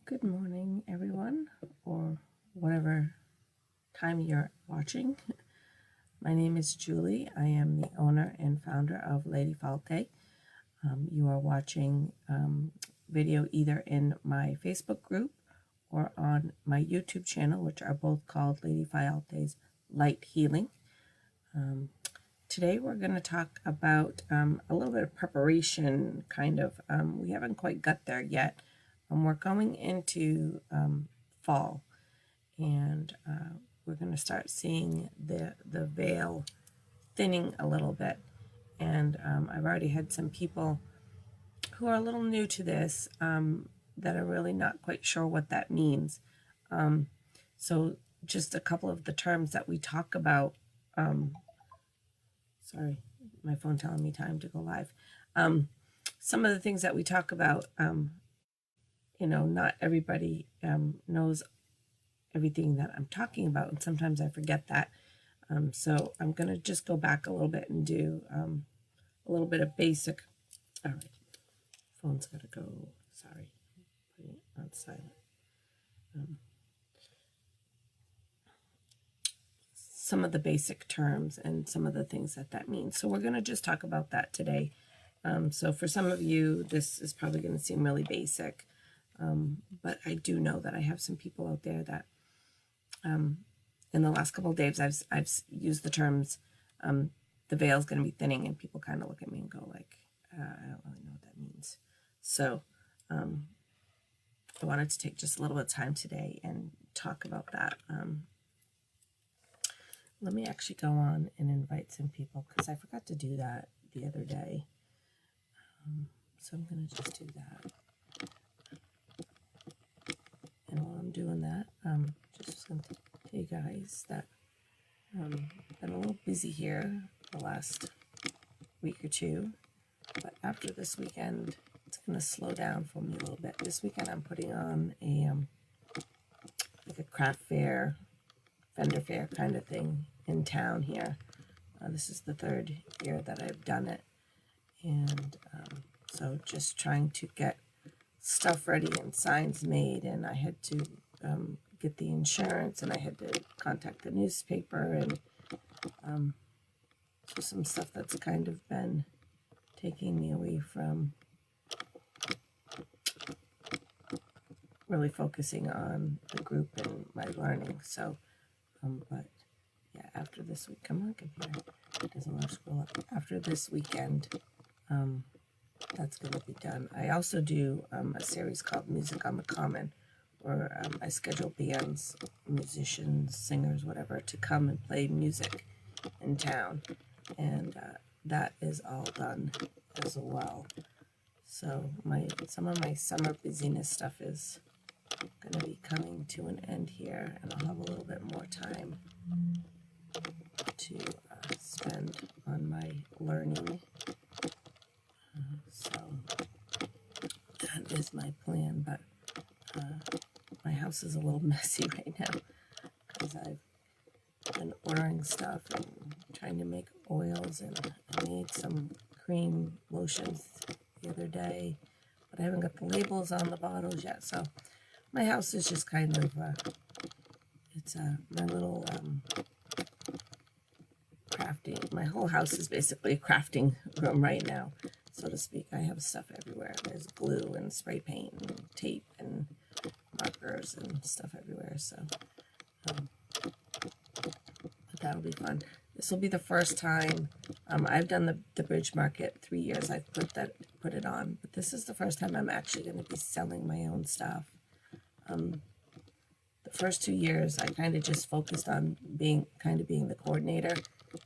Good morning, everyone, or whatever time you're watching. My name is Julie. I am the owner and founder of Lady Falte. You are watching video either in my Facebook group or on my YouTube channel, which are both called Lady Falte's Light Healing. Today we're going to talk about a little bit of preparation, kind of. We haven't quite got there yet. We're going into fall, and we're going to start seeing the veil thinning a little bit. And I've already had some people who are a little new to this that are really not quite sure what that means. So just a couple of the terms that we talk about. Sorry, my phone telling me time to go live. Some of the things that we talk about, not everybody knows everything that I'm talking about, and sometimes I forget that. So I'm going to just go back a little bit and do a little bit of basic. All right, phone's got to go. Sorry, putting it on silent. Some of the basic terms and some of the things that means. So we're going to just talk about that today. So for some of you, this is probably going to seem really basic, but I do know that I have some people out there that in the last couple of days I've used the terms the veil is going to be thinning, and people kind of look at me and go like, I don't really know what that means. So I wanted to take just a little bit of time today and talk about that. Let me actually go on and invite some people because I forgot to do that the other day. So I'm going to just do that. And while I'm doing that, just going to tell you guys that I've been a little busy here the last week or two, but after this weekend, it's going to slow down for me a little bit. This weekend, I'm putting on like a craft fair, vendor fair kind of thing in town here. This is the third year that I've done it, and so just trying to get stuff ready and signs made, and I had to get the insurance, and I had to contact the newspaper, and so some stuff that's kind of been taking me away from really focusing on the group and my learning. So but yeah, after this week, come on, computer, it doesn't want to scroll up. After this weekend, that's going to be done. I also do a series called Music on the Common, where I schedule bands, musicians, singers, whatever, to come and play music in town, and that is all done as well. So some of my summer busyness stuff is going to be coming to an end here, and I'll have a little bit more time to spend on my learning. So that is my plan, but my house is a little messy right now because I've been ordering stuff and trying to make oils, and I made some cream lotions the other day, but I haven't got the labels on the bottles yet. So my house is just kind of it's my little crafting. My whole house is basically a crafting room right now, so to speak. I have stuff everywhere. There's glue and spray paint and tape and markers and stuff everywhere. So but that'll be fun. This will be the first time I've done the Bridge Market 3 years. I've put it on, but this is the first time I'm actually going to be selling my own stuff. The first 2 years, I kind of just focused on being the coordinator,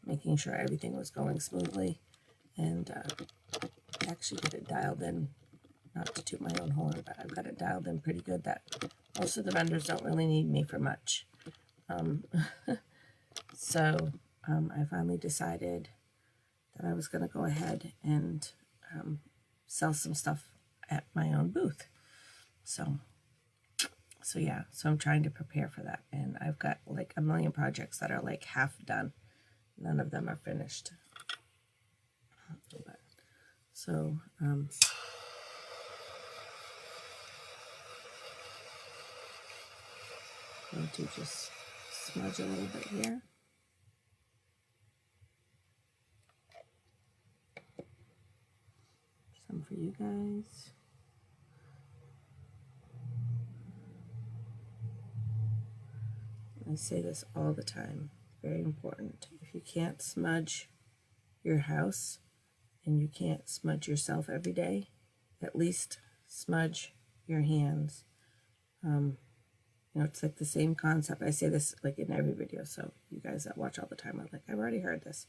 making sure everything was going smoothly, and actually get it dialed in. Not to toot my own horn, but I've got it dialed in pretty good that most of the vendors don't really need me for much. So I finally decided that I was going to go ahead and sell some stuff at my own booth. So yeah, so I'm trying to prepare for that, and I've got like a million projects that are like half done. None of them are finished. But, so going to just smudge a little bit here. Some for you guys. I say this all the time, very important. If you can't smudge your house and you can't smudge yourself every day, at least smudge your hands. You know, it's like the same concept. I say this like in every video, so you guys that watch all the time are like, I've already heard this.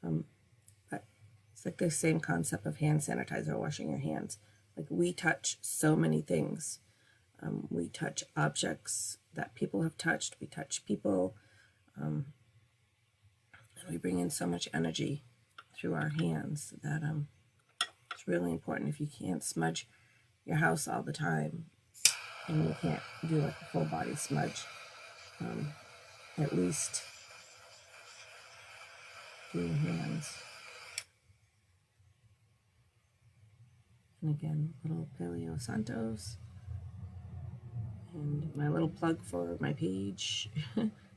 But it's like the same concept of hand sanitizer, washing your hands. Like, we touch so many things. We touch objects that people have touched. We touch people. And we bring in so much energy through our hands that it's really important. If you can't smudge your house all the time and you can't do like a full body smudge, at least do your hands. And again, little Paleo Santos. And my little plug for my page.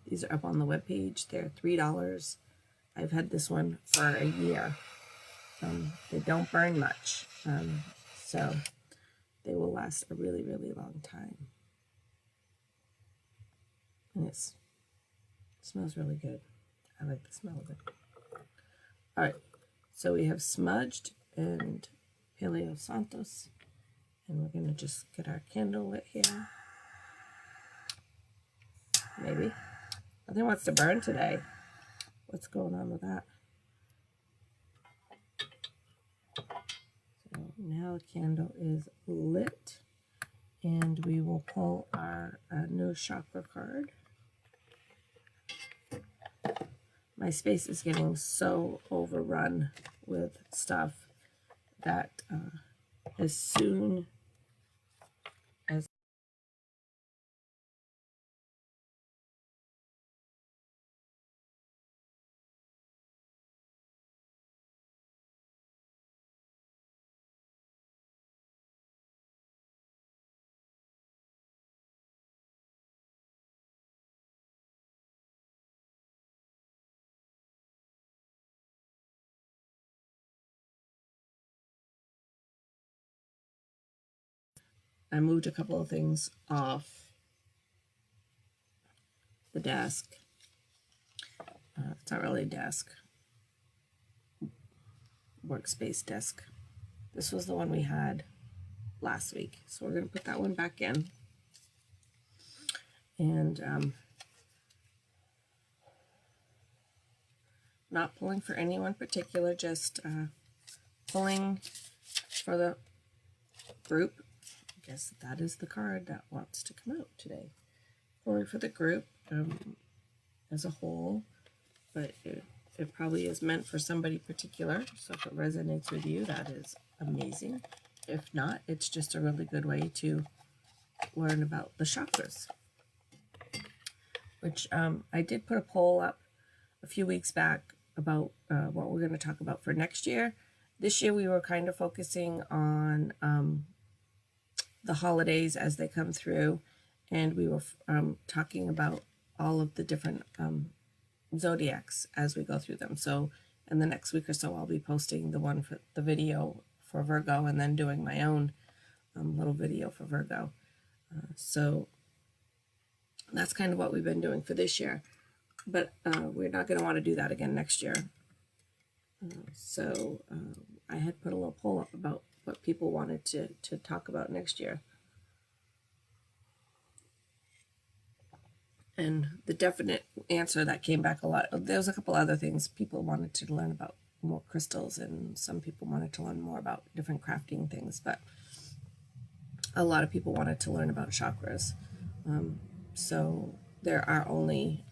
These are up on the webpage. They're $3. I've had this one for a year. They don't burn much, so they will last a really, really long time. And it smells really good. I like the smell of it. All right, so we have smudged and Paleo Santos, and we're going to just get our candle lit here. Maybe. Nothing wants to burn today. What's going on with that? So now the candle is lit, and we will pull our new chakra card. My space is getting so overrun with stuff that as soon as I moved a couple of things off the desk. It's not really a desk, workspace desk. This was the one we had last week, so we're going to put that one back in. And not pulling for anyone particular, just pulling for the group. I guess that is the card that wants to come out today. Pulling for the group as a whole, but it probably is meant for somebody particular. So if it resonates with you, that is amazing. If not, it's just a really good way to learn about the chakras, which I did put a poll up a few weeks back about what we're going to talk about for next year. This year we were kind of focusing on the holidays as they come through, and we were talking about all of the different zodiacs as we go through them. So in the next week or so, I'll be posting the one for the video for Virgo, and then doing my own little video for Virgo. So that's kind of what we've been doing for this year, but we're not going to want to do that again next year. So I had put a little poll up about what people wanted to talk about next year. And the definite answer that came back a lot, there was a couple other things. People wanted to learn about more crystals, and some people wanted to learn more about different crafting things, but a lot of people wanted to learn about chakras. So there are only,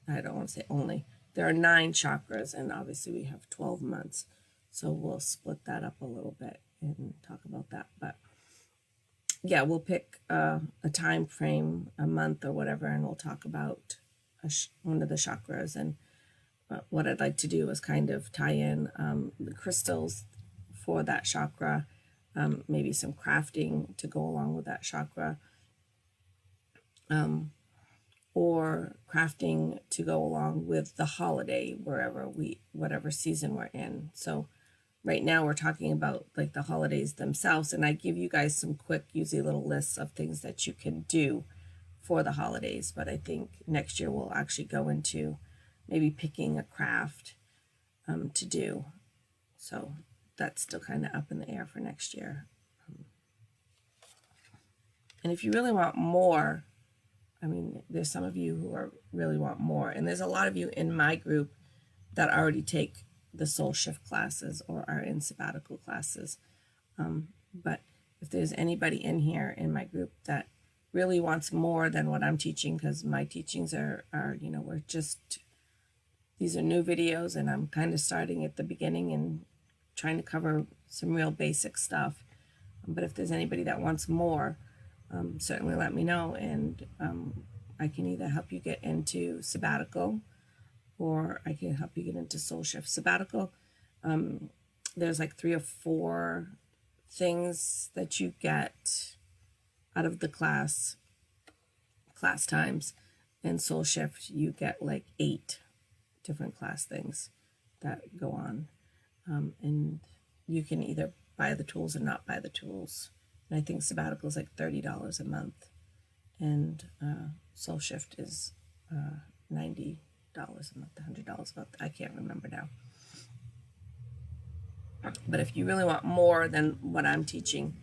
I don't want to say only, there are 9 chakras, and obviously we have 12 months. So we'll split that up a little bit and talk about that. But yeah, we'll pick a time frame, a month or whatever, and we'll talk about one of the chakras. And what I'd like to do is kind of tie in the crystals for that chakra, maybe some crafting to go along with that chakra. or crafting to go along with the holiday, whatever season we're in. So right now we're talking about like the holidays themselves, and I give you guys some quick, usually little lists of things that you can do for the holidays. But I think next year we'll actually go into maybe picking a craft to do. So that's still kind of up in the air for next year. And if you really want more, I mean, there's some of you who really want more, and there's a lot of you in my group that already take the soul shift classes or are in sabbatical classes. But if there's anybody in here in my group that really wants more than what I'm teaching, because my teachings are these are new videos, and I'm kind of starting at the beginning and trying to cover some real basic stuff. But if there's anybody that wants more, certainly let me know, and I can either help you get into sabbatical, or I can help you get into soul shift. Sabbatical, there's like 3 or 4 things that you get out of the class times, and soul shift you get like 8 different class things that go on, and you can either buy the tools or not buy the tools. And I think sabbatical is like $30 a month, and soul shift is $90 a month, $100 a month. I can't remember now. But if you really want more than what I'm teaching,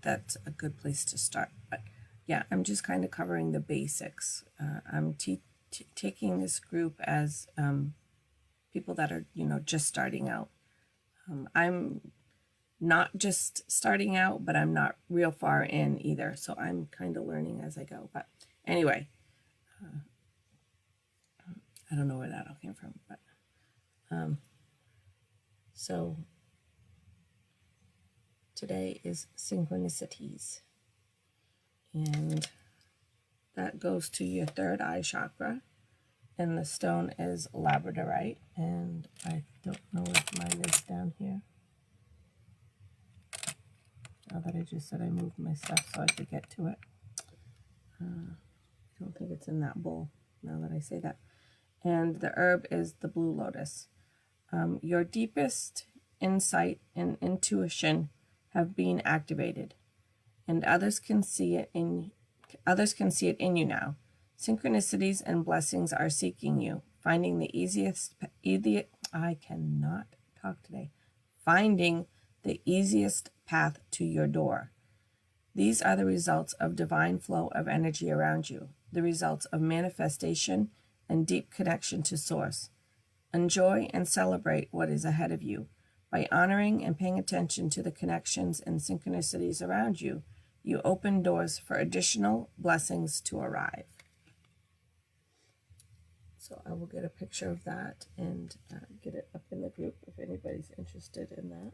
that's a good place to start. But yeah, I'm just kind of covering the basics. I'm taking this group as people that are, just starting out. I'm not just starting out, but I'm not real far in either. So I'm kind of learning as I go. But anyway, I don't know where that all came from, but so today is synchronicities, and that goes to your third eye chakra, and the stone is labradorite, and I don't know if mine is down here. Now that I just said I moved my stuff so I could get to it. I don't think it's in that bowl, now that I say that. And the herb is the blue lotus. Your deepest insight and intuition have been activated, and others can see it in you now. Synchronicities and blessings are seeking you, finding the finding the easiest path to your door. These are the results of divine flow of energy around you, the results of manifestation and deep connection to source. Enjoy and celebrate what is ahead of you. By honoring and paying attention to the connections and synchronicities around you, you open doors for additional blessings to arrive. So I will get a picture of that and get it up in the group if anybody's interested in that.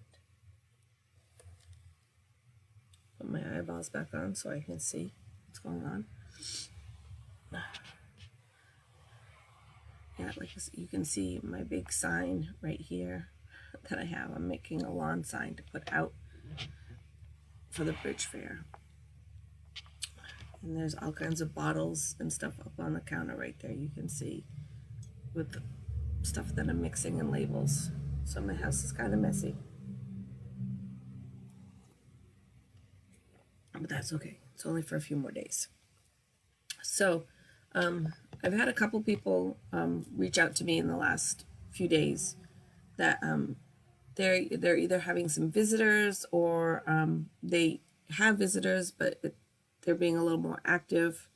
Put my eyeballs back on so I can see what's going on. Yeah, like you can see my big sign right here that I have. I'm making a lawn sign to put out for the Bridge Fair. And there's all kinds of bottles and stuff up on the counter right there. You can see with the stuff that I'm mixing and labels. So my house is kind of messy. But that's okay. It's only for a few more days. So I've had a couple people reach out to me in the last few days that they're either having some visitors or they have visitors, but they're being a little more active,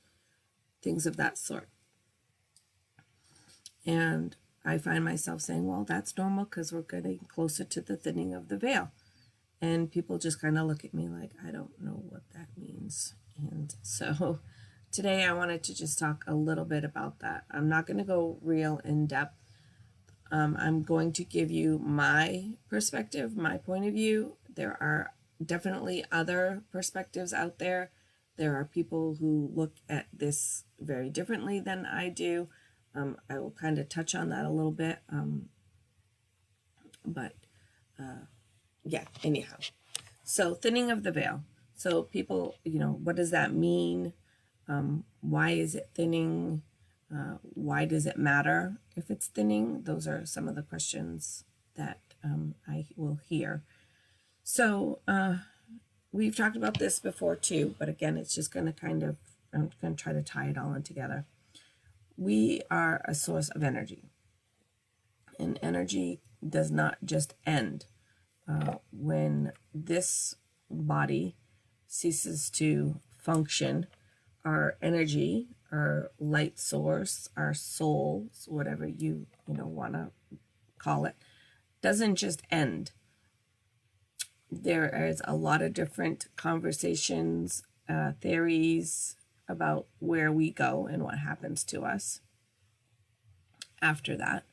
things of that sort. And I find myself saying, well, that's normal because we're getting closer to the thinning of the veil. And people just kind of look at me like, I don't know what that means. And so today I wanted to just talk a little bit about that. I'm not going to go real in depth. I'm going to give you my perspective, my point of view. There are definitely other perspectives out there. There are people who look at this very differently than I do. I will kind of touch on that a little bit. Yeah, anyhow. So thinning of the veil. So people, what does that mean? Why is it thinning? Why does it matter if it's thinning? Those are some of the questions that I will hear. So we've talked about this before too, but again, it's just going to I'm going to try to tie it all in together. We are a source of energy, and energy does not just end. When this body ceases to function, our energy, our light source, our souls, whatever you want to call it, doesn't just end. There is a lot of different conversations, theories about where we go and what happens to us after that.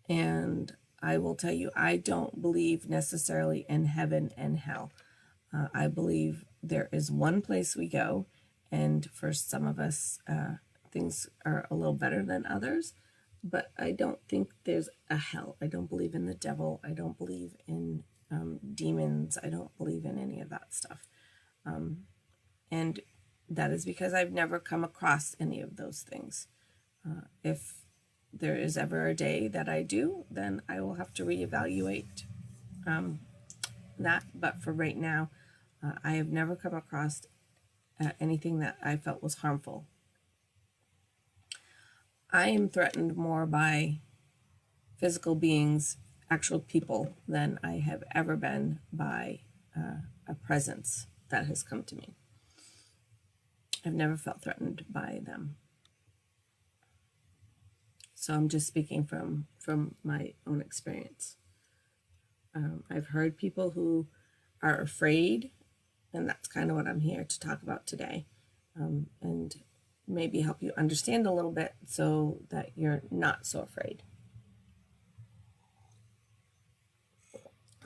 And I will tell you, I don't believe necessarily in heaven and hell. I believe there is one place we go, and for some of us, things are a little better than others, but I don't think there's a hell. I don't believe in the devil. I don't believe in demons. I don't believe in any of that stuff. And that is because I've never come across any of those things. If there is ever a day that I do, then I will have to reevaluate that. But for right now, I have never come across anything that I felt was harmful. I am threatened more by physical beings, actual people, than I have ever been by a presence that has come to me. I've never felt threatened by them. So I'm just speaking from my own experience. I've heard people who are afraid, and that's kind of what I'm here to talk about today, and maybe help you understand a little bit so that you're not so afraid.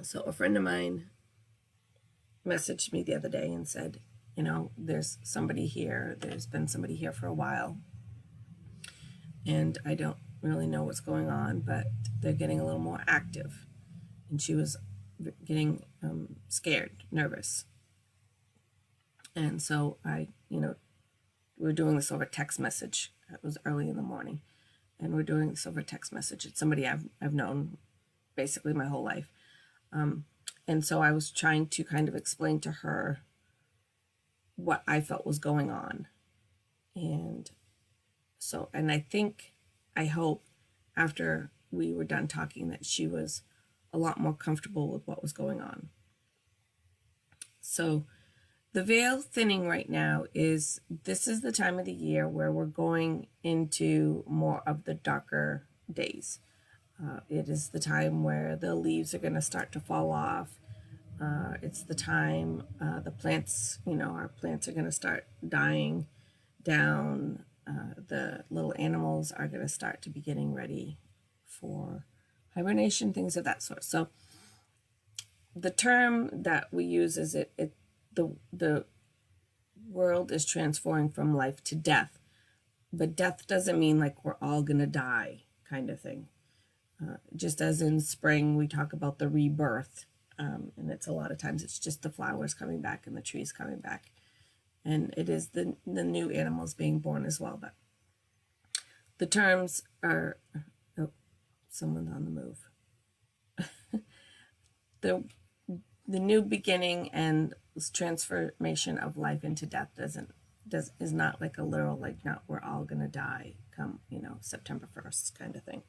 So a friend of mine messaged me the other day and said, there's somebody here. There's been somebody here for a while, and I don't really know what's going on, but they're getting a little more active. And she was getting scared, nervous. And so we were doing this over text message. It was early in the morning, and we're doing this over text message. It's somebody I've known basically my whole life. And so I was trying to kind of explain to her what I felt was going on. And I hope after we were done talking that she was a lot more comfortable with what was going on. So the veil thinning right now this is the time of the year where we're going into more of the darker days. It is the time where the leaves are going to start to fall off. It's the time the plants, our plants are going to start dying down. The little animals are going to start to be getting ready for hibernation, things of that sort. So the term that we use is the world is transforming from life to death, but death doesn't mean like we're all going to die kind of thing. Just as in spring, we talk about the rebirth, and it's a lot of times it's just the flowers coming back and the trees coming back. And it is the new animals being born as well. But the terms are, someone's on the move. The new beginning and transformation of life into death is not like a literal, like, not we're all going to die come, September 1st kind of thing.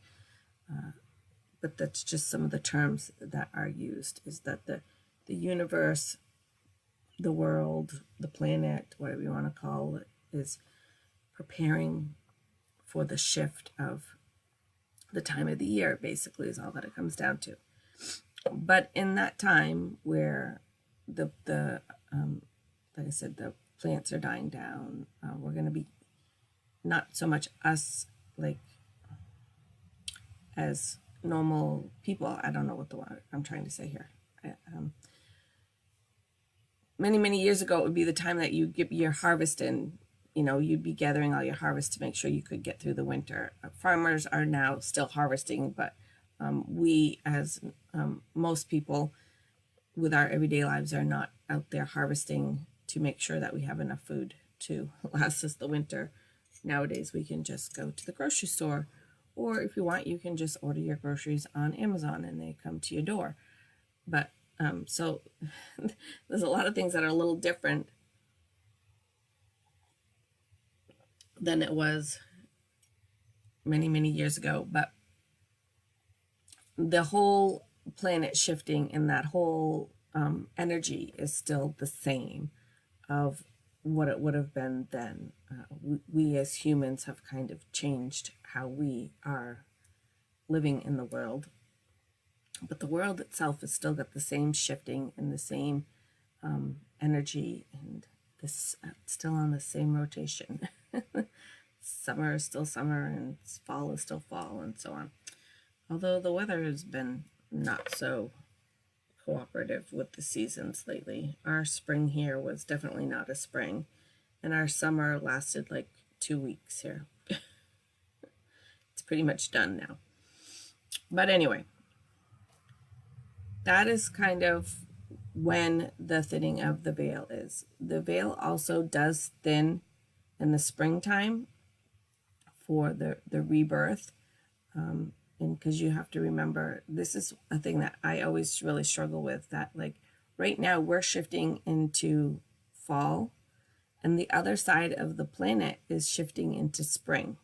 But that's just some of the terms that are used, is that the universe, the world, the planet, whatever you want to call it, is preparing for the shift of the time of the year, basically, is all that it comes down to. But in that time where the like I said, the plants are dying down, we're going to be not so much us, like, as normal people. I don't know what the word I'm trying to say here. Many years ago, it would be the time that you get your harvest in. You'd be gathering all your harvest to make sure you could get through the winter. Farmers are now still harvesting, but we, as most people with our everyday lives, are not out there harvesting to make sure that we have enough food to last us the winter. Nowadays, we can just go to the grocery store, or if you want, you can just order your groceries on Amazon and they come to your door. But so there's a lot of things that are a little different than it was many, many years ago. But the whole planet shifting and that whole energy is still the same of what it would have been then. We as humans have kind of changed how we are living in the world, but the world itself has still got the same shifting and the same energy, and this still on the same rotation. Summer is still summer, and fall is still fall, and so on. Although the weather has been not so cooperative with the seasons lately. Our spring here was definitely not a spring, and our summer lasted like 2 weeks here. It's pretty much done now. But anyway, that is kind of when the thinning of the veil is. The veil also does thin in the springtime for the rebirth. And because you have to remember, this is a thing that I always really struggle with, that like right now we're shifting into fall and the other side of the planet is shifting into spring,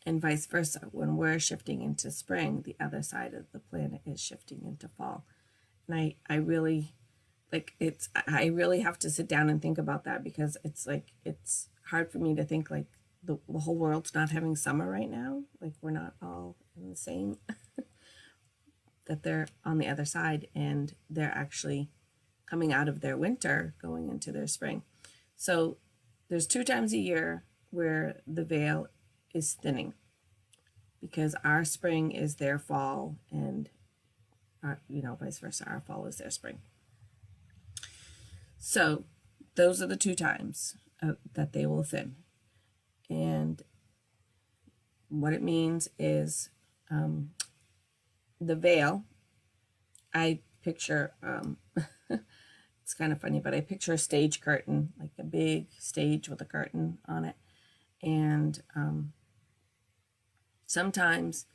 and vice versa. When we're shifting into spring, the other side of the planet is shifting into fall. And I really I really have to sit down and think about that, because it's hard for me to think like the whole world's not having summer right now. Like we're not all in the same, that they're on the other side and they're actually coming out of their winter, going into their spring. So there's 2 times a year where the veil is thinning, because our spring is their fall, and vice versa, our fall is their spring. So those are the 2 times that they will thin. And what it means is the veil, I picture, it's kind of funny, but I picture a stage curtain, like a big stage with a curtain on it. And sometimes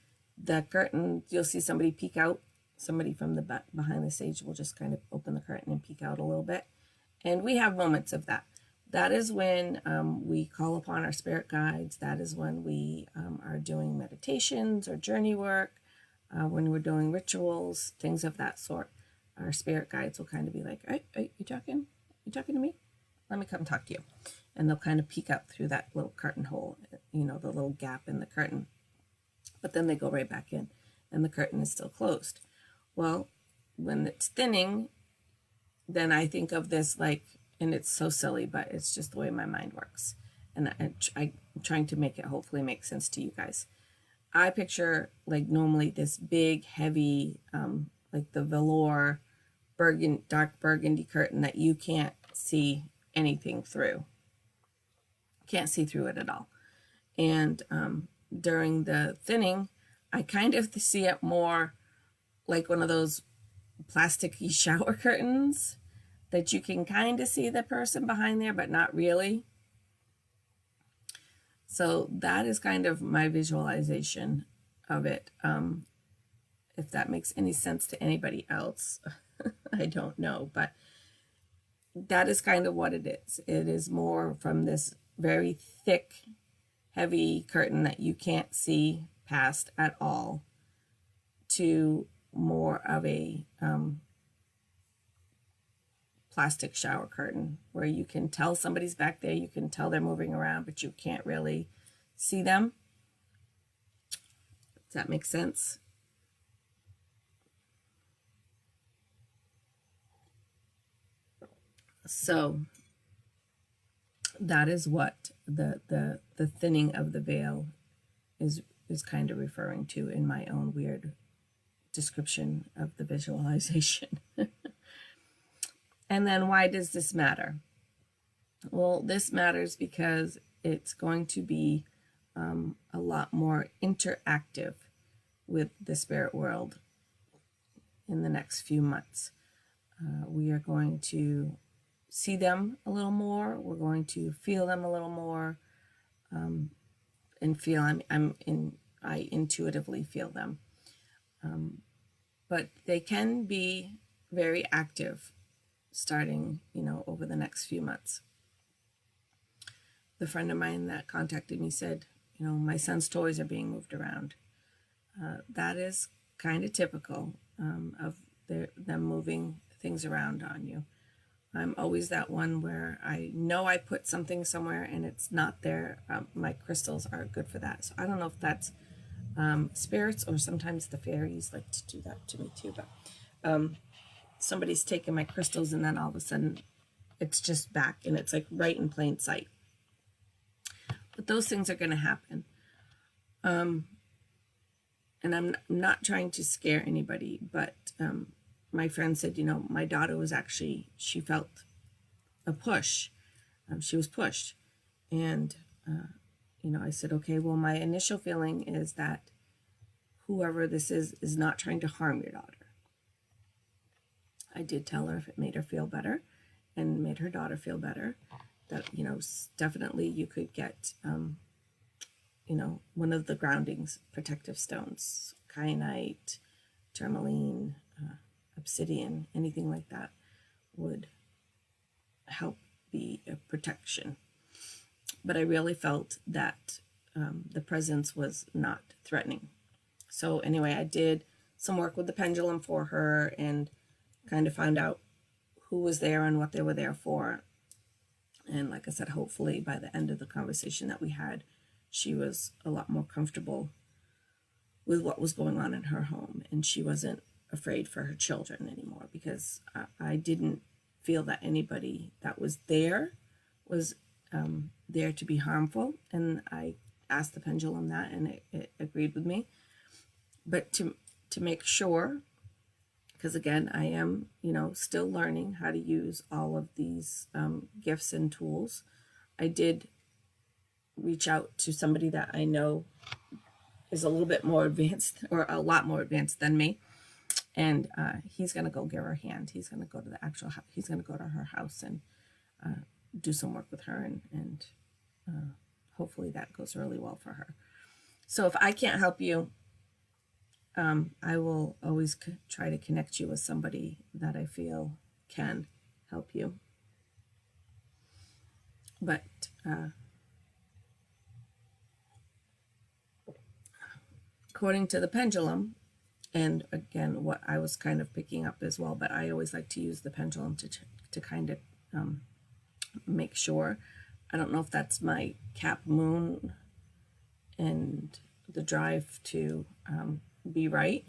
the curtain, you'll see somebody peek out. Somebody from the behind the stage will just kind of open the curtain and peek out a little bit. And we have moments of that. That is when we call upon our spirit guides. That is when we are doing meditations or journey work, when we're doing rituals, things of that sort. Our spirit guides will kind of be like, "Hey, you talking? You talking to me? Let me come talk to you." And they'll kind of peek out through that little curtain hole, the little gap in the curtain. But then they go right back in, and the curtain is still closed. Well, when it's thinning, then I think of this and it's so silly, but it's just the way my mind works. And I'm trying to make it hopefully make sense to you guys. I picture normally this big, heavy, the velour, dark burgundy curtain that you can't see anything through. Can't see through it at all. And during the thinning, I kind of see it more like one of those plasticky shower curtains that you can kind of see the person behind there, but not really. So that is kind of my visualization of it. If that makes any sense to anybody else, I don't know, but that is kind of what it is. It is more from this very thick, heavy curtain that you can't see past at all, to more of a plastic shower curtain where you can tell somebody's back there, you can tell they're moving around, but you can't really see them. Does that make sense? So that is what the thinning of the veil is kind of referring to in my own weird description of the visualization. And then why does this matter? Well, this matters because it's going to be a lot more interactive with the spirit world in the next few months. We are going to see them a little more. We're going to feel them a little more, and feel I intuitively feel them. But they can be very active starting, over the next few months. The friend of mine that contacted me said, my son's toys are being moved around. That is kind of typical of them moving things around on you. I'm always that one where I know I put something somewhere and it's not there. My crystals are good for that. So I don't know if that's spirits or sometimes the fairies like to do that to me too. But somebody's taken my crystals and then all of a sudden it's just back and it's like right in plain sight. But those things are going to happen. And I'm not trying to scare anybody, but my friend said, my daughter was she felt a push. She was pushed. And, I said, okay, well, my initial feeling is that whoever this is not trying to harm your daughter. I did tell her if it made her feel better and made her daughter feel better, that, definitely you could get, one of the groundings, protective stones, kyanite, tourmaline, obsidian, anything like that would help be a protection. But I really felt that the presence was not threatening. So anyway, I did some work with the pendulum for her and kind of found out who was there and what they were there for. And like I said, hopefully by the end of the conversation that we had, she was a lot more comfortable with what was going on in her home. And she wasn't afraid for her children anymore, because I didn't feel that anybody that was there was there to be harmful. And I asked the pendulum that, and it agreed with me. But to make sure, because again, I am, still learning how to use all of these gifts and tools, I did reach out to somebody that I know is a little bit more advanced, or a lot more advanced than me. And he's going to go give her a hand. He's going to go to the actual house. He's going to go to her house and do some work with her. And hopefully that goes really well for her. So if I can't help you, I will always try to connect you with somebody that I feel can help you. But according to the pendulum, and again, what I was kind of picking up as well, but I always like to use the pendulum to kind of make sure. I don't know if that's my Cap Moon and the drive to be right,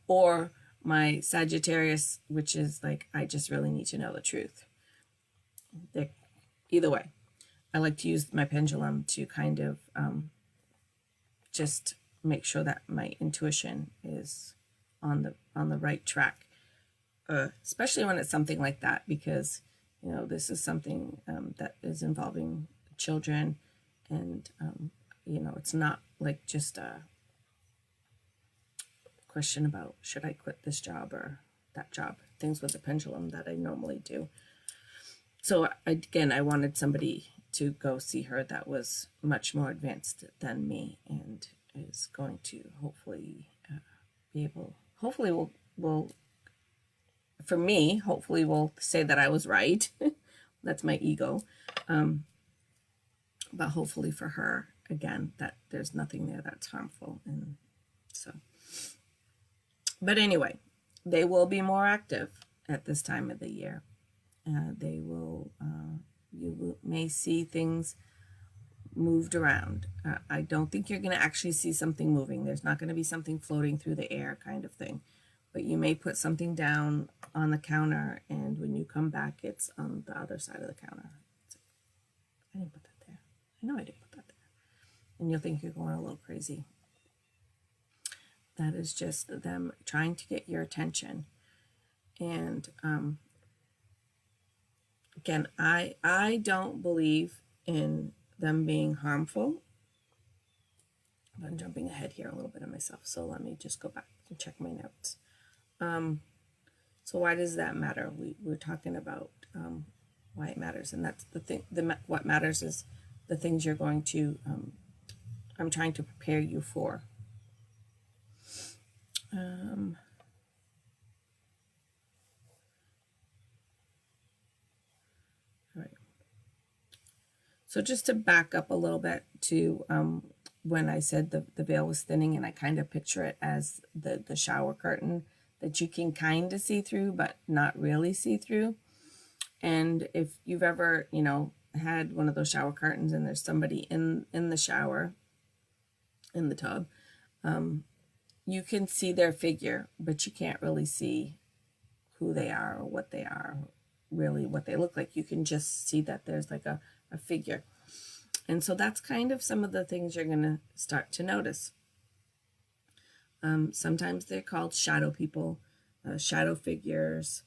or my Sagittarius, which is like, I just really need to know the truth. Either way, I like to use my pendulum to kind of just make sure that my intuition is on the right track, especially when it's something like that, because this is something that is involving children, and it's not like just a question about should I quit this job or that job, things with the pendulum that I normally do. So again, I wanted somebody to go see her that was much more advanced than me, and is going to hopefully be able, hopefully will for me, hopefully will say that I was right. That's my ego. But hopefully for her, again, that there's nothing there that's harmful. And so, but anyway, they will be more active at this time of the year. They will, may see things moved around. I don't think you're going to actually see something moving. There's not going to be something floating through the air kind of thing. But you may put something down on the counter, and when you come back, it's on the other side of the counter. I didn't put that there. I know I didn't put that there. And you'll think you're going a little crazy. That is just them trying to get your attention. And again, I don't believe in them being harmful. I'm jumping ahead here a little bit of myself, so let me just go back and check my notes. So why does that matter? We're talking about why it matters. And that's the thing. What matters is the things you're going to. I'm trying to prepare you for. All right. So just to back up a little bit to when I said the veil was thinning, and I kind of picture it as the shower curtain that you can kind of see through, but not really see through. And if you've ever, had one of those shower curtains and there's somebody in the shower, in the tub, you can see their figure, but you can't really see who they are or what they are, really what they look like. You can just see that there's like a figure. And so that's kind of some of the things you're going to start to notice. Sometimes they're called shadow people, shadow figures,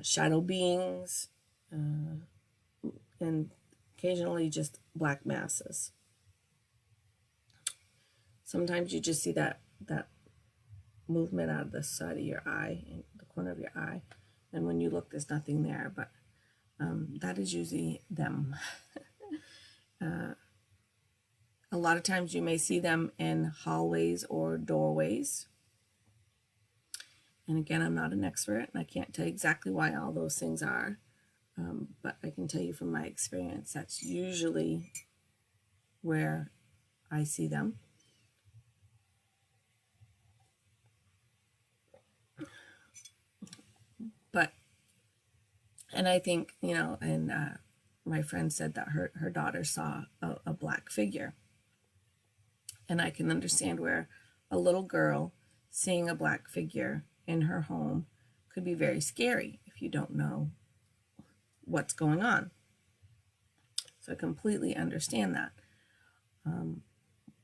shadow beings, and occasionally just black masses. Sometimes you just see that movement out of the side of your eye, in the corner of your eye, and when you look, there's nothing there, but that is usually them. A lot of times you may see them in hallways or doorways. And again, I'm not an expert, and I can't tell you exactly why all those things are, but I can tell you from my experience, that's usually where I see them. And I think, and my friend said that her daughter saw a black figure. And I can understand where a little girl seeing a black figure in her home could be very scary if you don't know what's going on. So I completely understand that.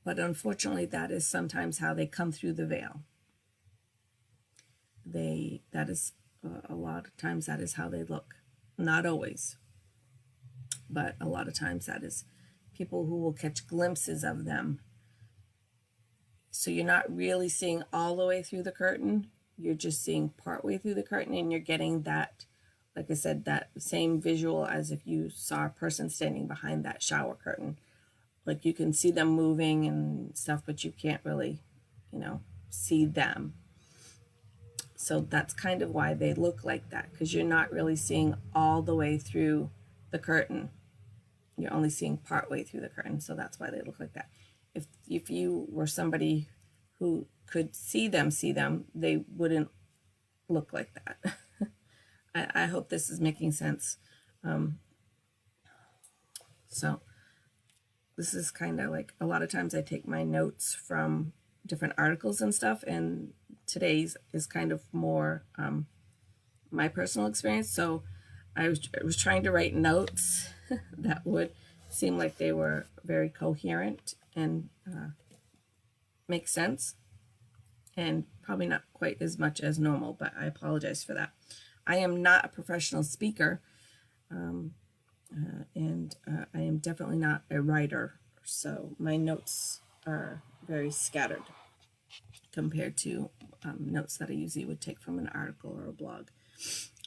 But unfortunately, that is sometimes how they come through the veil. That is a lot of times that is how they look. Not always, but a lot of times that is people who will catch glimpses of them. So you're not really seeing all the way through the curtain. You're just seeing part way through the curtain, and you're getting that, like I said, that same visual as if you saw a person standing behind that shower curtain. Like you can see them moving and stuff, but you can't really, see them. So that's kind of why they look like that, because you're not really seeing all the way through the curtain. You're only seeing part way through the curtain, so that's why they look like that. If you were somebody who could see them, they wouldn't look like that. I hope this is making sense. So this is kind of like, a lot of times I take my notes from different articles and stuff, and today's is kind of more my personal experience. So I was trying to write notes that would seem like they were very coherent and make sense, and probably not quite as much as normal, but I apologize for that. I am not a professional speaker, and I am definitely not a writer, so my notes are very scattered compared to notes that I usually would take from an article or a blog.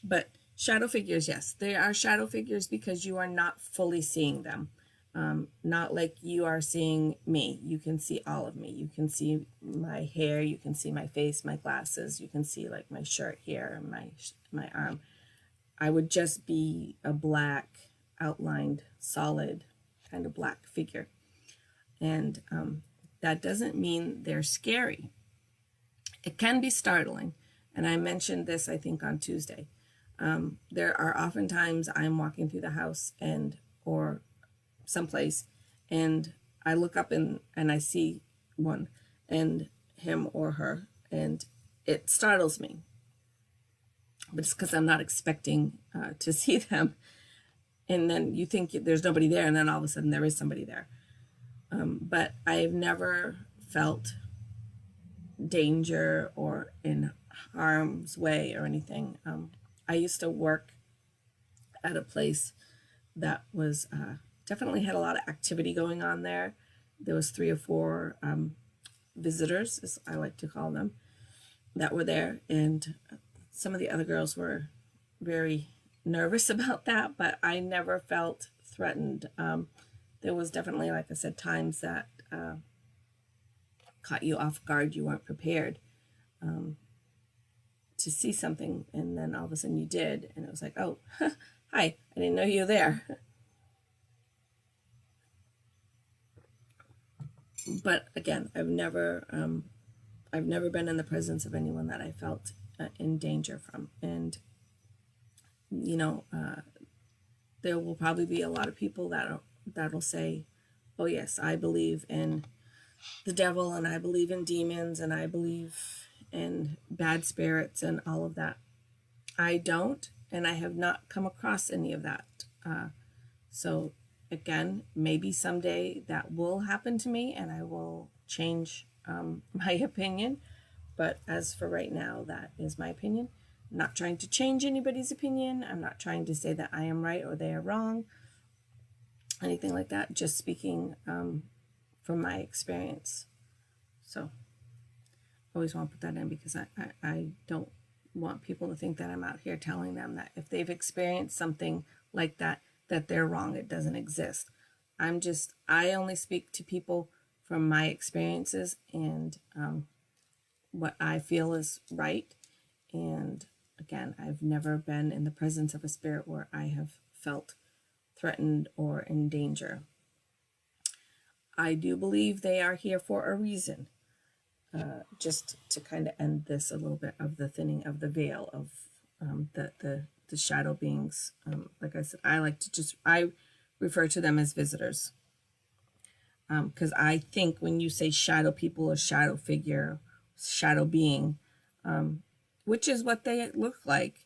But shadow figures, yes, they are shadow figures because you are not fully seeing them. Not like you are seeing me. You can see all of me. You can see my hair. You can see my face, my glasses. You can see like my shirt here and my arm. I would just be a black outlined, solid kind of black figure. And that doesn't mean they're scary. It can be startling. And I mentioned this, I think, on Tuesday. There are often times I'm walking through the house or someplace, and I look up and I see one, and him or her, and it startles me. But it's because I'm not expecting to see them. And then you think there's nobody there, and then all of a sudden there is somebody there. But I've never felt danger or in harm's way or anything. I used to work at a place that was definitely had a lot of activity going on there. There was 3 or 4 visitors, as I like to call them, that were there, and some of the other girls were very nervous about that, but I never felt threatened. There was definitely, like I said, times that caught you off guard. You weren't prepared to see something, and then all of a sudden you did, and it was like, oh, hi, I didn't know you were there. But again, I've never been in the presence of anyone that I felt in danger from, and you know, there will probably be a lot of people that'll say, oh yes, I believe in the devil, and I believe in demons, and I believe in bad spirits and all of that. I don't, and I have not come across any of that. So again, maybe someday that will happen to me and I will change my opinion. But as for right now, that is my opinion. I'm not trying to change anybody's opinion. I'm not trying to say that I am right or they are wrong, anything like that. Just speaking from my experience. So I always want to put that in because I don't want people to think that I'm out here telling them that if they've experienced something like that, that they're wrong. It doesn't exist. I only speak to people from my experiences and what I feel is right. And again, I've never been in the presence of a spirit where I have felt threatened or in danger. I do believe they are here for a reason. Just to kind of end this a little bit of the thinning of the veil of the shadow beings. Like I said, I refer to them as visitors. Because I think when you say shadow people or shadow figure, shadow being, which is what they look like.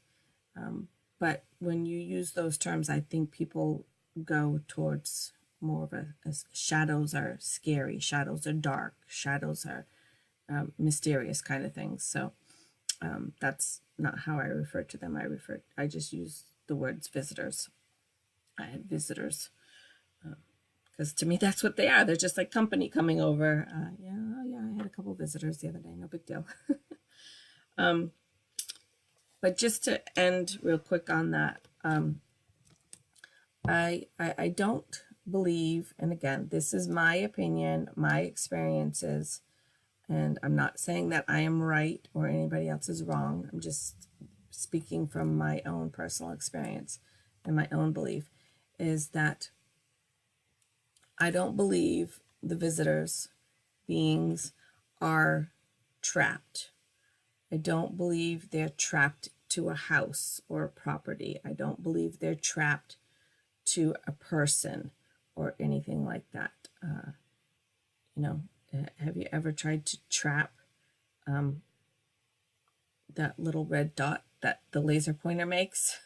But when you use those terms, I think people go towards more of a shadows are scary, shadows are dark, shadows are mysterious kind of things. So that's not how I refer to them. I just use the words visitors. I had visitors because to me that's what they are. They're just like company coming over. Yeah, I had a couple visitors the other day. No big deal. But just to end real quick on that, I don't believe, and again, this is my opinion, my experiences, and I'm not saying that I am right or anybody else is wrong. I'm just speaking from my own personal experience and my own belief, is that I don't believe the visitors, beings, are trapped. I don't believe they're trapped to a house or a property. I don't believe they're trapped to a person or anything like that. Have you ever tried to trap that little red dot that the laser pointer makes?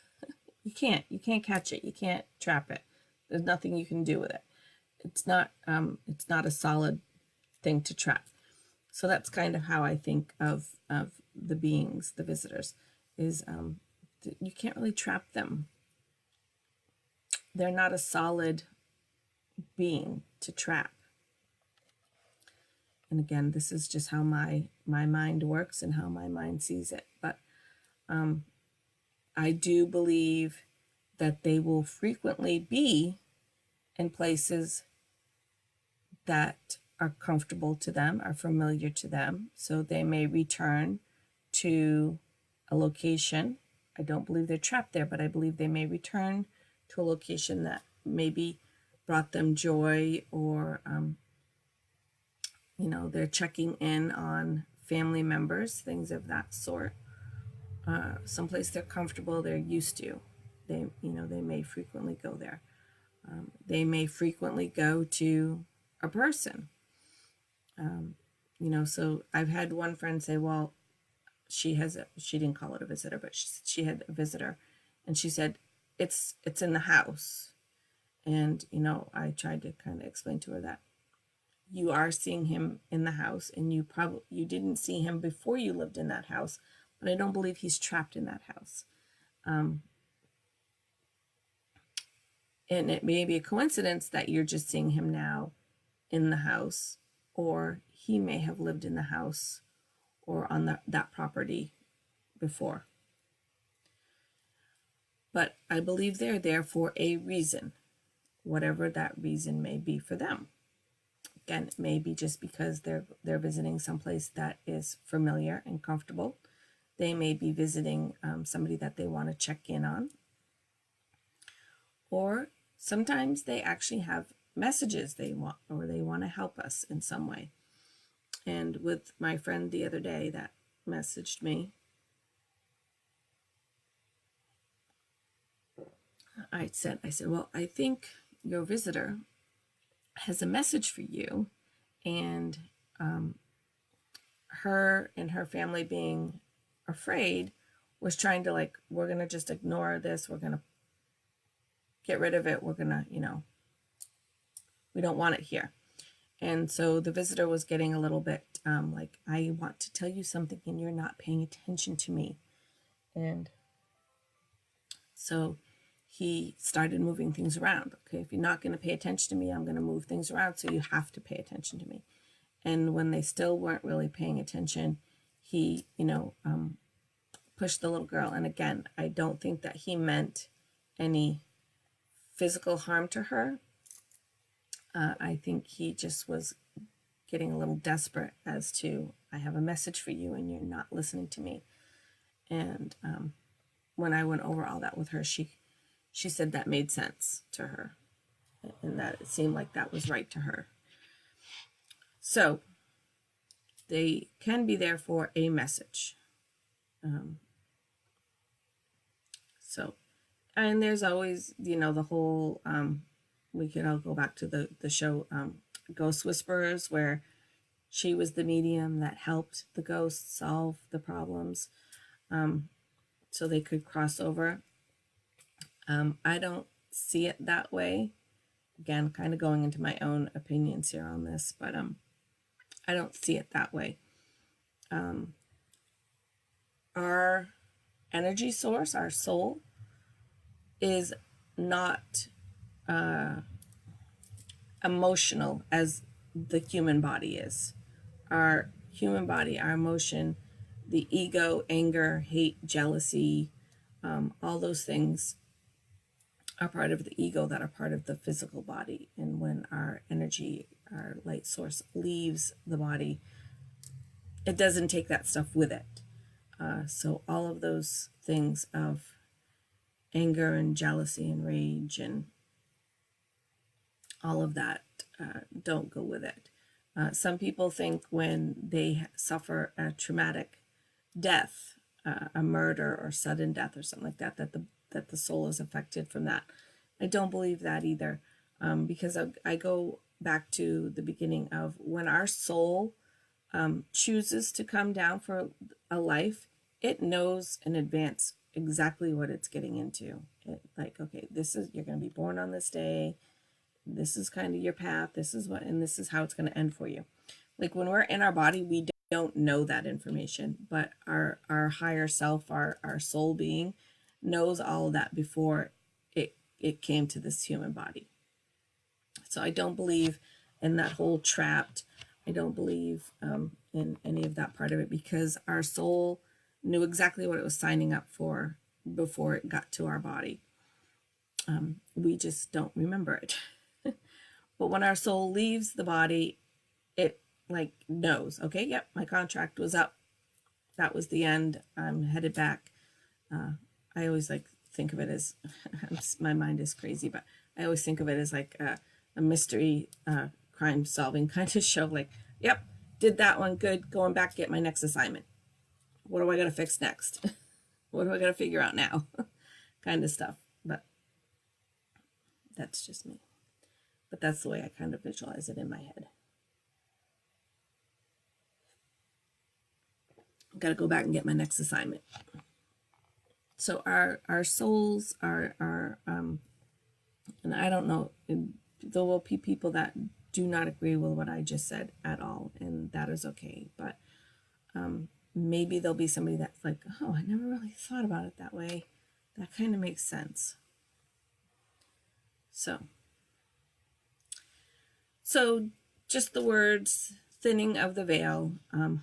You can't catch it. You can't trap it. There's nothing you can do with it. It's not a solid thing to trap. So that's kind of how I think of the beings, the visitors, is you can't really trap them. They're not a solid being to trap. And again, this is just how my mind works and how my mind sees it. But I do believe that they will frequently be in places that are comfortable to them, are familiar to them. So they may return to a location. I don't believe they're trapped there, but I believe they may return to a location that maybe brought them joy, or they're checking in on family members, things of that sort. Someplace they're comfortable, they're used to. They may frequently go there. They may frequently go to a person. So I've had one friend say, well, she didn't call it a visitor, but she had a visitor, and she said, it's in the house. And, I tried to kind of explain to her that you are seeing him in the house, and you didn't see him before you lived in that house, but I don't believe he's trapped in that house. And it may be a coincidence that you're just seeing him now in the house, or he may have lived in the house or on that property before. but I believe they're there for a reason, whatever that reason may be for them. Again, it may be just because they're visiting someplace that is familiar and comfortable. They may be visiting somebody that they want to check in on. Or sometimes they actually have messages they want, or they want to help us in some way. And with my friend the other day that messaged me, I said, well, I think your visitor has a message for you, and her and her family being afraid was trying to, like, we're going to just ignore this. We're going to get rid of it. We're going to, we don't want it here. And so the visitor was getting a little bit like, I want to tell you something and you're not paying attention to me. And so he started moving things around. Okay, if you're not going to pay attention to me, I'm going to move things around, so you have to pay attention to me. And when they still weren't really paying attention, he, pushed the little girl. And again, I don't think that he meant any physical harm to her. I think he just was getting a little desperate as to, I have a message for you and you're not listening to me. And when I went over all that with her, she said that made sense to her and that it seemed like that was right to her. So they can be there for a message. And there's always, the whole, we could all go back to the show Ghost Whisperers, where she was the medium that helped the ghosts solve the problems so they could cross over. I don't see it that way. Again, kind of going into my own opinions here on this, but I don't see it that way. Our energy source, our soul, is not emotional as the human body is. Our human body, our emotion, the ego, anger, hate, jealousy, all those things are part of the ego that are part of the physical body. And when our energy, our light source leaves the body, it doesn't take that stuff with it. So all of those things of anger and jealousy and rage and all of that don't go with it. Some people think when they suffer a traumatic death, a murder or sudden death or something like that, that the soul is affected from that. I don't believe that either, because I go back to the beginning of when our soul chooses to come down for a life, it knows in advance exactly what it's getting into. Okay, you're going to be born on this day. This is kind of your path. This is how it's going to end for you. Like when we're in our body, we don't know that information, but our higher self, our soul being, knows all of that before it came to this human body. So I don't believe in that whole trapped. I don't believe in any of that part of it, because our soul knew exactly what it was signing up for before it got to our body. We just don't remember it. But when our soul leaves the body, it knows, okay, yep, my contract was up. That was the end. I'm headed back. I always think of it as, my mind is crazy, but I always think of it as like a mystery crime solving kind of show. Like, yep, did that one, good, going back, get my next assignment. What do I got to fix next? What do I got to figure out now? Kind of stuff. But that's just me. But that's the way I kind of visualize it in my head. I've got to go back and get my next assignment. So our souls are and I don't know, there will be people that do not agree with what I just said at all, and that is okay. But maybe there'll be somebody that's like, oh, I never really thought about it that way. That kind of makes sense. So just the words, thinning of the veil.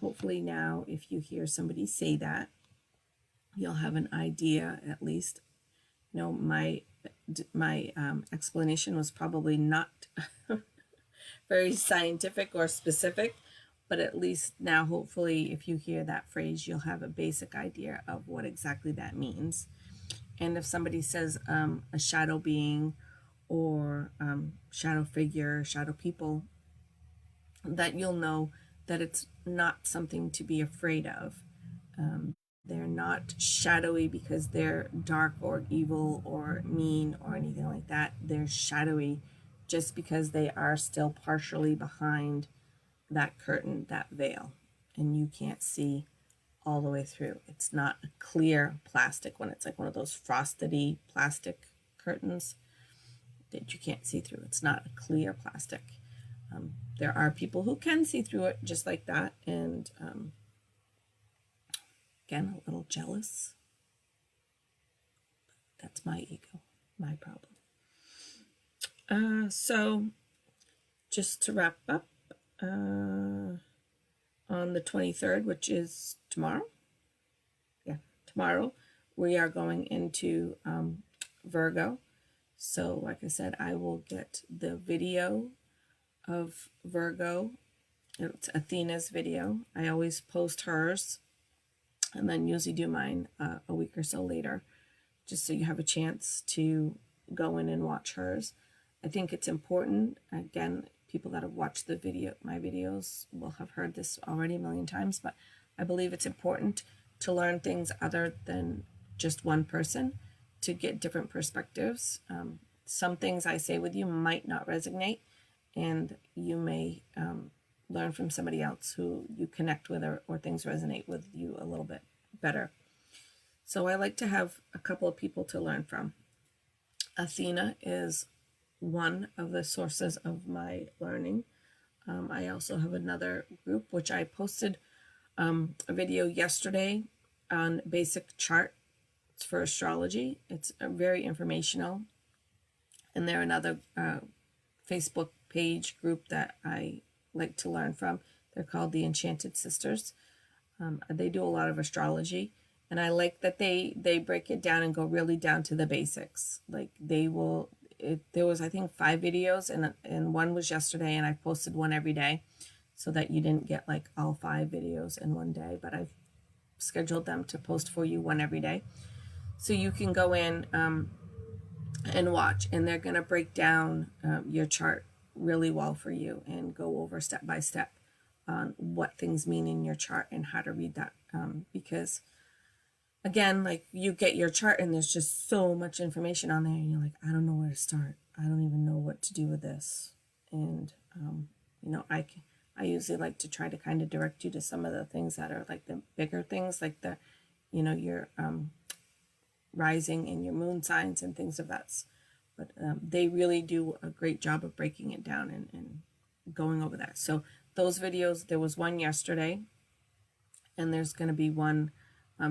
Hopefully now, if you hear somebody say that, you'll have an idea, at least, know, my explanation was probably not very scientific or specific, but at least now, hopefully, if you hear that phrase, you'll have a basic idea of what exactly that means. And if somebody says a shadow being or shadow figure, shadow people, that you'll know that it's not something to be afraid of. They're not shadowy because they're dark or evil or mean or anything like that. They're shadowy just because they are still partially behind that curtain, that veil, and you can't see all the way through. It's not a clear plastic one. It's like one of those frosted-y plastic curtains that you can't see through. It's not a clear plastic. There are people who can see through it just like that, and again, a little jealous. That's my ego, my problem. So just to wrap up, on the 23rd, which is tomorrow, tomorrow, we are going into Virgo. So like I said, I will get the video of Virgo. It's Athena's video. I always post hers and then usually do mine a week or so later, just so you have a chance to go in and watch hers. I think it's important. Again, people that have watched my videos will have heard this already a million times, but I believe it's important to learn things other than just one person, to get different perspectives. Some things I say with you might not resonate, and you may learn from somebody else who you connect with, or things resonate with you a little bit better. So I like to have a couple of people to learn from. Athena is one of the sources of my learning. I also have another group, which I posted a video yesterday on basic charts for astrology. It's very informational. And they're another Facebook page group that I like to learn from. They're called the Enchanted Sisters. They do a lot of astrology, and I like that they break it down and go really down to the basics. Like there was, I think, 5 videos, and one was yesterday, and I posted one every day so that you didn't get like all 5 videos in one day, but I've scheduled them to post for you one every day. So you can go in and watch, and they're going to break down your chart really well for you and go over step by step on what things mean in your chart and how to read that. Because again, like, you get your chart and there's just so much information on there, and you're like, I don't know where to start. I don't even know what to do with this. And, I usually like to try to kind of direct you to some of the things that are like the bigger things, like your rising and your moon signs and things of that. But they really do a great job of breaking it down and going over that. So those videos, there was one yesterday, and there's going to be one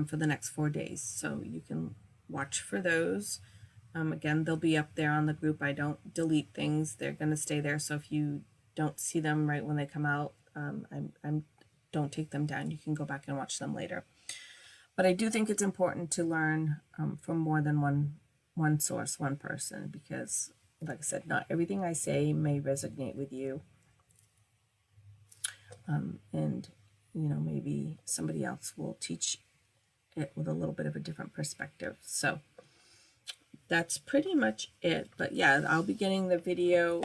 for the next 4 days. So you can watch for those. Again, they'll be up there on the group. I don't delete things. They're going to stay there. So if you don't see them right when they come out, don't take them down. You can go back and watch them later. But I do think it's important to learn from more than one source, one person, because, like I said, not everything I say may resonate with you. And, maybe somebody else will teach it with a little bit of a different perspective. So that's pretty much it. But yeah, I'll be getting the video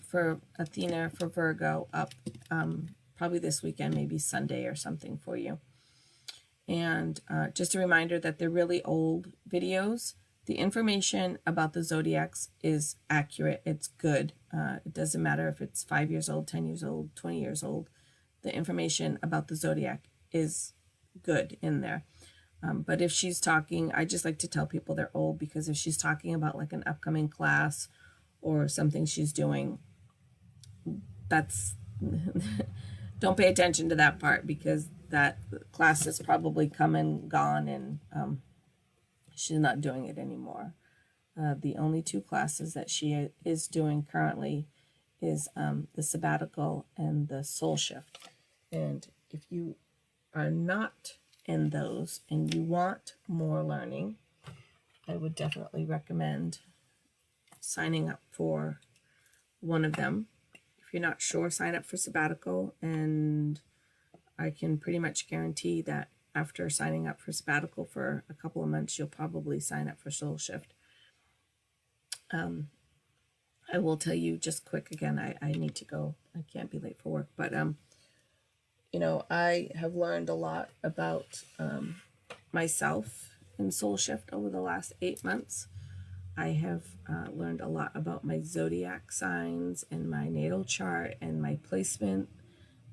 for Athena for Virgo up probably this weekend, maybe Sunday or something for you. And just a reminder that they're really old videos. The information about the zodiacs is accurate. It's good. It doesn't matter if it's 5 years old, 10 years old, 20 years old. The information about the zodiac is good in there. But if she's talking, I just like to tell people they're old, because if she's talking about like an upcoming class or something she's doing, that's don't pay attention to that part, because that class has probably come and gone, and she's not doing it anymore. The only 2 classes that she is doing currently is the sabbatical and the soul shift. And if you are not in those and you want more learning, I would definitely recommend signing up for one of them. If you're not sure, sign up for sabbatical, and I can pretty much guarantee that after signing up for sabbatical for a couple of months, you'll probably sign up for Soul Shift. I will tell you just quick again, I need to go. I can't be late for work, but you know, I have learned a lot about myself in Soul Shift over the last 8 months. I have learned a lot about my zodiac signs and my natal chart and my placement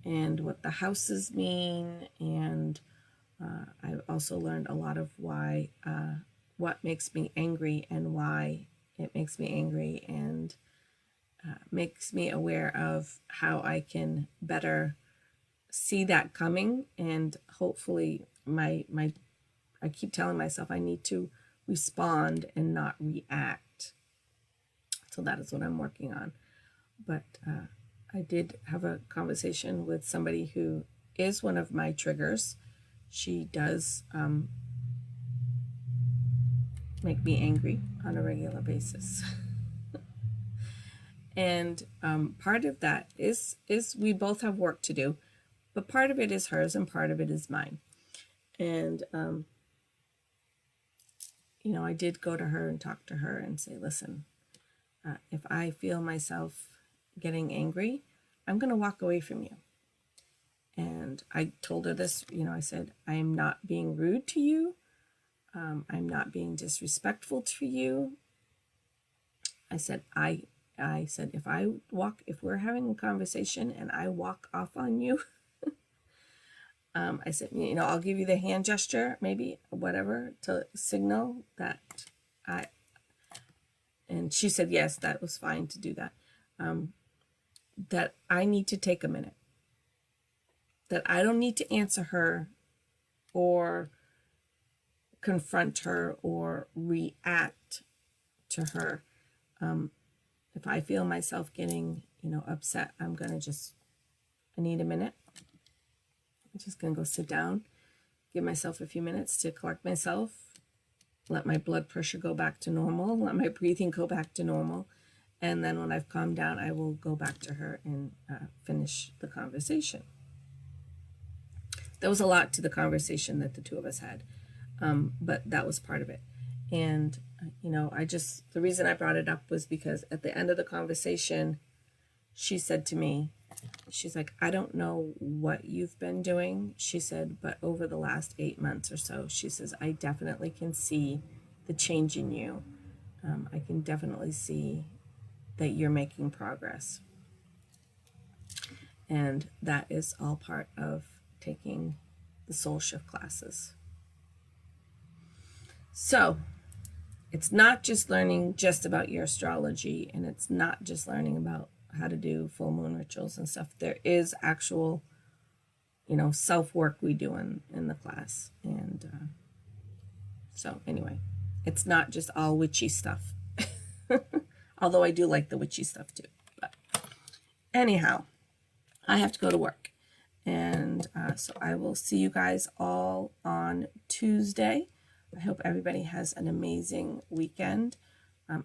and what the houses mean. And I've also learned a lot of why, what makes me angry and why it makes me angry, and makes me aware of how I can better see that coming. And hopefully I keep telling myself I need to respond and not react. So that is what I'm working on. But I did have a conversation with somebody who is one of my triggers. She does make me angry on a regular basis. And part of that is we both have work to do, but part of it is hers and part of it is mine. And you know, I did go to her and talk to her and say, listen, if I feel myself getting angry, I'm going to walk away from you. And I told her this, you know, I said, I am not being rude to you. I'm not being disrespectful to you. I said, if we're having a conversation and I walk off on you, I said, you know, I'll give you the hand gesture, maybe, whatever, to signal that and she said, yes, that was fine to do that. That I need to take a minute. That I don't need to answer her or confront her or react to her. If I feel myself getting, you know, upset, I need a minute. I'm just going to go sit down, give myself a few minutes to collect myself, let my blood pressure go back to normal, let my breathing go back to normal. And then when I've calmed down, I will go back to her and finish the conversation. There was a lot to the conversation that the two of us had, but that was part of it. And, you know, the reason I brought it up was because at the end of the conversation, she said to me, she's like, I don't know what you've been doing, she said, but over the last 8 months or so, she says, I definitely can see the change in you. I can definitely see that you're making progress. And that is all part of taking the Soul Shift classes. So it's not just learning just about your astrology, and it's not just learning about how to do full moon rituals and stuff. There is actual, you know, self-work we do in the class. And so anyway, it's not just all witchy stuff. Although I do like the witchy stuff too. But anyhow, I have to go to work. And so I will see you guys all on Tuesday. I hope everybody has an amazing weekend.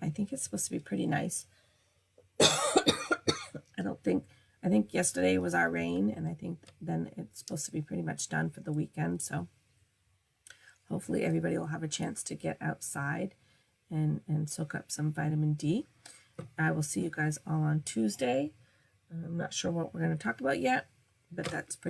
I think it's supposed to be pretty nice. I think yesterday was our rain, and I think then it's supposed to be pretty much done for the weekend. So hopefully everybody will have a chance to get outside and soak up some vitamin D. I will see you guys all on Tuesday. I'm not sure what we're going to talk about yet, but that's pretty